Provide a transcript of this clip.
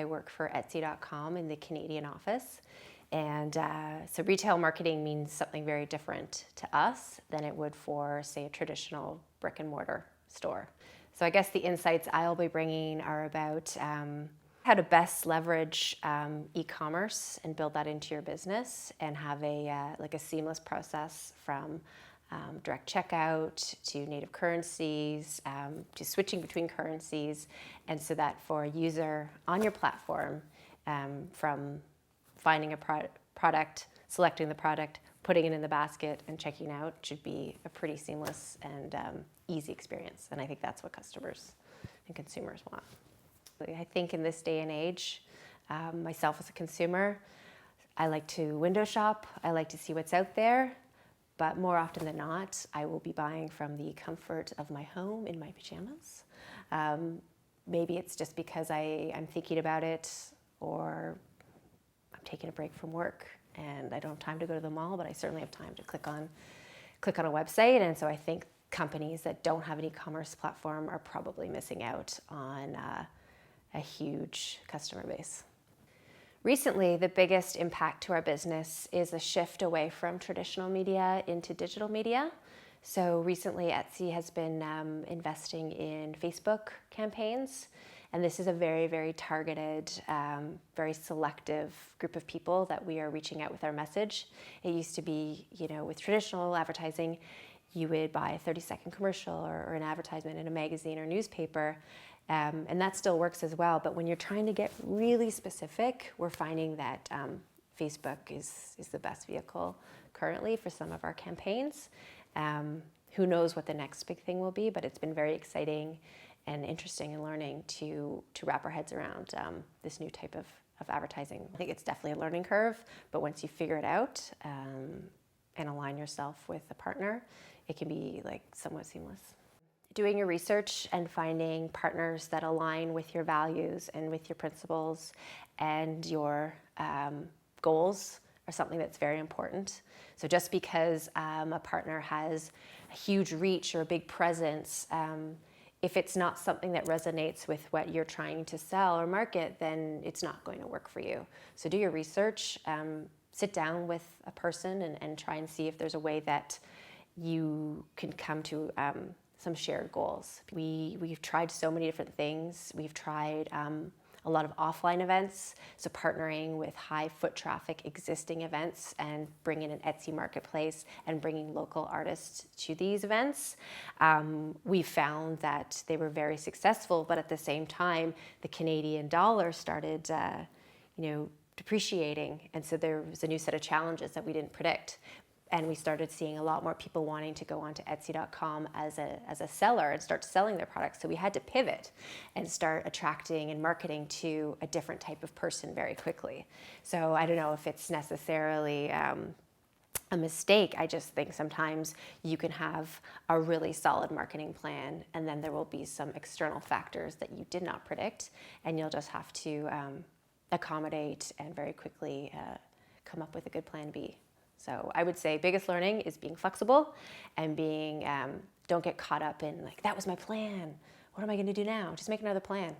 I work for Etsy.com in the Canadian office. And so retail marketing means something very different to us than it would for, say, a traditional brick and mortar store. So I guess the insights I'll be bringing are about how to best leverage e-commerce and build that into your business and have a seamless process from direct checkout to native currencies to switching between currencies, and so that for a user on your platform, from finding a product, selecting the product, putting it in the basket, and checking out should be a pretty seamless and easy experience. And I think that's what customers and consumers want. I think in this day and age, myself as a consumer, I like to window shop. I like to see what's out there. But more often than not, I will be buying from the comfort of my home in my pajamas. Maybe it's just because I'm thinking about it, or I'm taking a break from work and I don't have time to go to the mall, but I certainly have time to click on a website. And so I think companies that don't have an e-commerce platform are probably missing out on a huge customer base. Recently, the biggest impact to our business is a shift away from traditional media into digital media. So recently, Etsy has been investing in Facebook campaigns. And this is a very, very targeted, very selective group of people that we are reaching out with our message. It used to be, with traditional advertising, you would buy a 30-second commercial or an advertisement in a magazine or newspaper. And that still works as well. But when you're trying to get really specific, we're finding that Facebook is the best vehicle currently for some of our campaigns. Who knows what the next big thing will be, but it's been very exciting and interesting and learning to wrap our heads around this new type of advertising. I think it's definitely a learning curve, but once you figure it out and align yourself with a partner, it can be somewhat seamless. Doing your research and finding partners that align with your values and with your principles and your goals are something that's very important. So just because a partner has a huge reach or a big presence, if it's not something that resonates with what you're trying to sell or market, then it's not going to work for you. So do your research, sit down with a person and try and see if there's a way that you can come to some shared goals. We've tried so many different things. We've tried a lot of offline events, so partnering with high foot traffic existing events and bringing an Etsy marketplace and bringing local artists to these events. We found that they were very successful, but at the same time, the Canadian dollar started depreciating, and so there was a new set of challenges that we didn't predict. And we started seeing a lot more people wanting to go onto Etsy.com as a seller and start selling their products. So we had to pivot and start attracting and marketing to a different type of person very quickly. So I don't know if it's necessarily a mistake. I just think sometimes you can have a really solid marketing plan, and then there will be some external factors that you did not predict, and you'll just have to accommodate and very quickly come up with a good plan B. So I would say biggest learning is being flexible and don't get caught up in that was my plan. What am I going to do now? Just make another plan.